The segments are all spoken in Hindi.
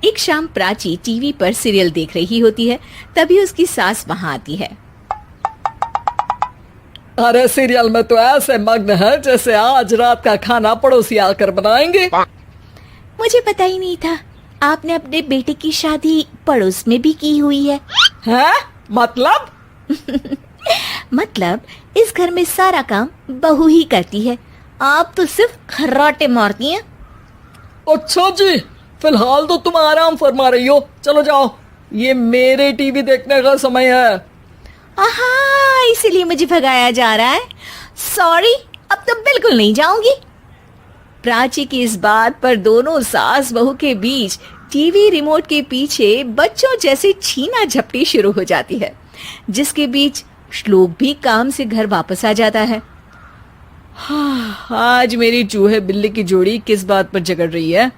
एक शाम प्राची टीवी पर सीरियल देख रही होती है। तभी उसकी सास वहां आती है। अरे सीरियल में तो ऐसे मग्न है जैसे आज रात का खाना पड़ोसी आकर बनाएंगे। मुझे पता ही नहीं था आपने अपने बेटे की शादी पड़ोस में भी की हुई है। हैं? मतलब? मतलब इस घर में सारा काम बहू ही करती है, आप तो सिर्फ खर्राटे मारती हैं। अच्छा जी, फिलहाल तो तुम आराम फरमा रही हो, चलो जाओ, ये मेरे टीवी देखने का समय है। आहा, इसीलिए मुझे भगाया जा रहा है। सॉरी, अब तो बिल्कुल नहीं जाऊंगी। प्राची की इस बात पर दोनों सास बहू के बीच टीवी रिमोट के पीछे बच्चों जैसे छीना झपटी शुरू हो जाती है, जिसके बीच श्लोक भी काम से घर वापस आ जाता है। आज मेरी चूहे बिल्ली की जोड़ी किस बात पर झगड़ रही है?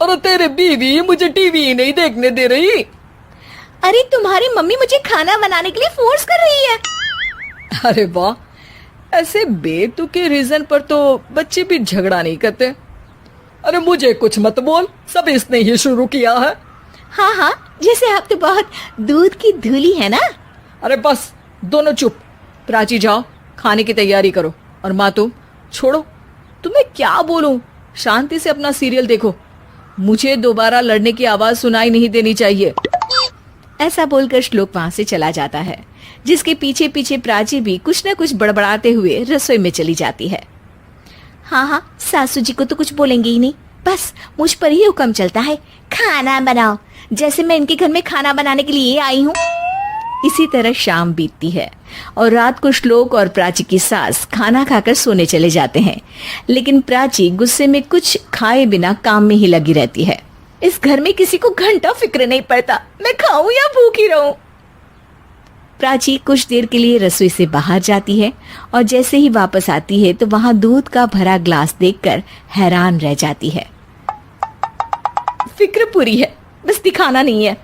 अरे तेरे बीवी मुझे टीवी नहीं देखने दे रही। अरे तुम्हारी मम्मी मुझे खाना बनाने के लिए फोर्स कर रही है। अरे वाह, ऐसे बेतुके रीजन पर तो बच्चे भी झगड़ा नहीं करते। अरे मुझे कुछ मत बोल, सब इसने ही शुरू किया है। हाँ हाँ, जैसे आप तो बहुत दूध की धूली है ना। अरे बस, दोनों चुप। प्राची जाओ, खाने की तैयारी करो। और माँ तुम छोड़ो, तुम्हें क्या बोलूं, शांति से अपना सीरियल देखो, मुझे दोबारा लड़ने की आवाज सुनाई नहीं देनी चाहिए। ऐसा बोलकर श्लोक वहां से चला जाता है, जिसके पीछे पीछे प्राची भी कुछ न कुछ बड़बड़ाते हुए रसोई में चली जाती है। हाँ हाँ, सासू जी को तो कुछ बोलेंगे ही नहीं, बस मुझ पर ही हुक्म चलता है, खाना बनाओ, जैसे मैं इनके घर में खाना बनाने के लिए आई हूँ। इसी तरह शाम बीतती है और रात को श्लोक और प्राची की सास खाना खाकर सोने चले जाते हैं, लेकिन प्राची गुस्से में कुछ खाए बिना काम में ही लगी रहती है। इस घर में किसी को घंटा फिक्र नहीं पड़ता, मैं खाऊं या भूखी रहूं। प्राची कुछ देर के लिए रसोई से बाहर जाती है और जैसे ही वापस आती है तो वहां दूध का भरा ग्लास देखकर हैरान रह जाती है। फिक्र पूरी है, बस दिखाना नहीं है।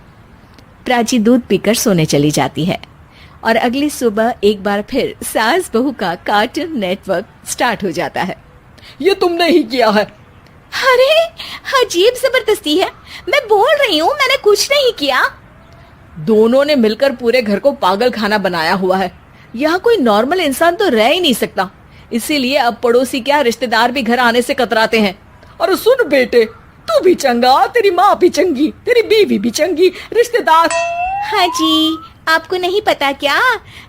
प्राची दूध पीकर सोने चली जाती है और अगली सुबह एक बार फिर सास बहू का कार्टून नेटवर्क स्टार्ट हो जाता है। ये तुमने ही किया है। अरे अजीब जबरदस्ती है, मैं बोल रही हूँ मैंने कुछ नहीं किया। दोनों ने मिलकर पूरे घर को पागल खाना बनाया हुआ है। यहाँ कोई नॉर्मल इंसान तो रह ही नहीं सकता, इसीलिए अब पड़ोसी क्या रिश्तेदार भी घर आने से कतराते हैं। और सुन बेटे, तू भी चंगा, तेरी माँ भी चंगी, तेरी बीवी भी चंगी, रिश्तेदार। हाँ जी, आपको नहीं पता क्या,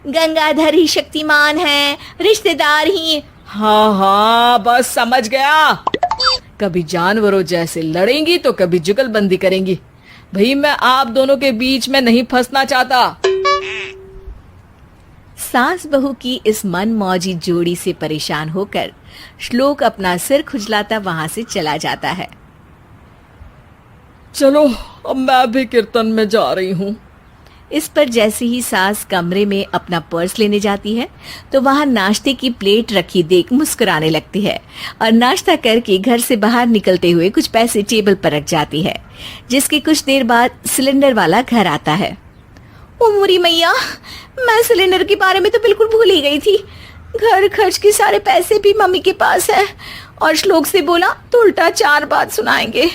गंगाधर ही शक्तिमान है, रिश्तेदार ही। हाँ हाँ, बस समझ गया। कभी जानवरों जैसे लड़ेंगी तो कभी जुगलबंदी करेंगी। भाई मैं आप दोनों के बीच में नहीं फंसना चाहता। सास बहू की इस मनमौजी जोड़ी से परेशान होकर श्लोक अपना सिर खुजलाता वहां से चला जाता है। चलो अब मैं भी कीर्तन में जा रही हूँ। इस पर जैसे ही सास कमरे में अपना पर्स लेने जाती है तो वहां नाश्ते की प्लेट रखी देख मुस्कुराने लगती है और नाश्ता करके घर से बाहर निकलते हुए कुछ पैसे टेबल पर रख जाती है, जिसके कुछ देर बाद सिलेंडर वाला घर आता है। ओ मोरी मैया, मैं सिलेंडर के बारे में तो बिल्कुल भूल ही गई थी। घर खर्च के सारे पैसे भी मम्मी के पास है और श्लोक से बोला तो उल्टा 4 बात सुनाएंगे।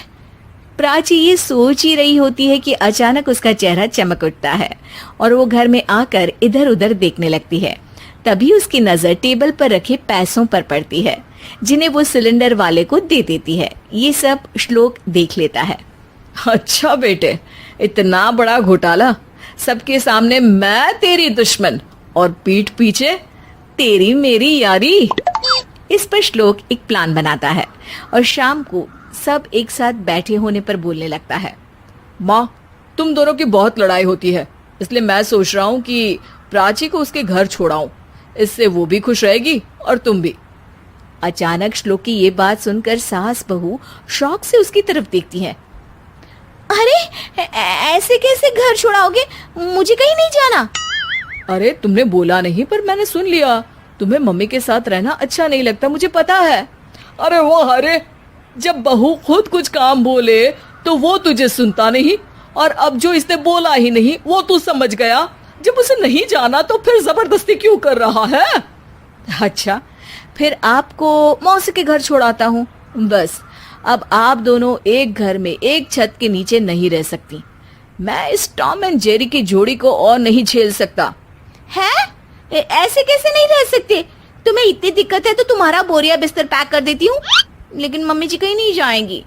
प्राची ये सोच ही रही होती है कि अचानक उसका चेहरा चमक उठता है और वो घर में आकर इधर उधर देखने लगती है। तभी उसकी नजर टेबल पर रखे पैसों पर पड़ती है, जिन्हें वो सिलेंडर वाले को दे देती है। ये सब श्लोक देख लेता है। अच्छा बेटे, इतना बड़ा घोटाला, सबके सामने मैं तेरी दुश्मन और पीठ पीछे तेरी मेरी यारी। इस पर श्लोक एक प्लान बनाता है और शाम को सब एक साथ बैठे होने पर बोलने लगता है। माँ, तुम दोनों की बहुत लड़ाई होती है, इसलिए मैं सोच रहा हूँ कि प्राची को उसके घर छोड़ाऊं, इससे वो भी खुश रहेगी और तुम भी। अचानक श्लोक की ये बात सुनकर सास बहू शौक से उसकी तरफ देखती हैं। अरे ऐसे कैसे घर छोड़ाओगे, मुझे कहीं नहीं जाना। अरे तुमने बोला नहीं पर मैंने सुन लिया, तुम्हें मम्मी के साथ रहना अच्छा नहीं लगता, मुझे पता है। अरे वो अरे, जब बहू खुद कुछ काम बोले तो वो तुझे सुनता नहीं, और अब जो इसने बोला ही नहीं वो तू समझ गया। जब उसे नहीं जाना तो फिर जबरदस्ती क्यों कर रहा है? अच्छा, फिर आपको मौसी के घर छोड़ाता हूँ, बस अब आप दोनों एक घर में एक छत के नीचे नहीं रह सकती। मैं इस टॉम एंड जेरी की जोड़ी को और नहीं झेल सकता। है? ऐसे कैसे नहीं रह सकते? तुम्हें इतनी दिक्कत है तो तुम्हारा बोरिया बिस्तर पैक कर देती हूँ, लेकिन मम्मी जी कहीं नहीं जाएंगी।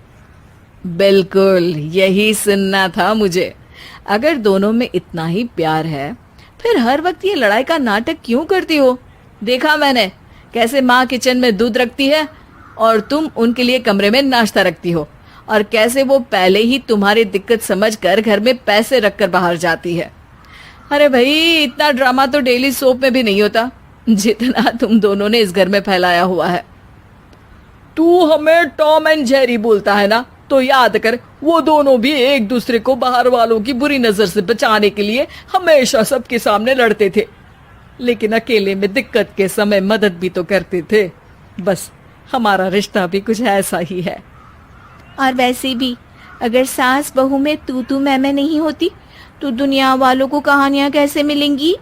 बिल्कुल यही सुनना था मुझे। अगर दोनों में इतना ही प्यार है फिर हर वक्त ये लड़ाई का नाटक क्यों करती हो? देखा मैंने कैसे माँ किचन में दूध रखती है और तुम उनके लिए कमरे में नाश्ता रखती हो, और कैसे वो पहले ही तुम्हारी दिक्कत समझकर घर में पैसे रखकर बाहर जाती है। अरे भाई, इतना ड्रामा तो डेली सोप में भी नहीं होता जितना तुम दोनों ने इस घर में फैलाया हुआ है। तू हमें टॉम एंड जेरी बोलता है ना, तो याद कर वो दोनों भी एक दूसरे को बाहर वालों की बुरी नजर से बचाने के लिए हमेशा सबके सामने लड़ते थे, लेकिन अकेले में दिक्कत के समय मदद भी तो करते थे। बस हमारा रिश्ता भी कुछ ऐसा ही है। और वैसे भी अगर सास बहू में तू मैं नहीं होती तो दुनिया वालों को कहानियां कैसे मिलेंगी?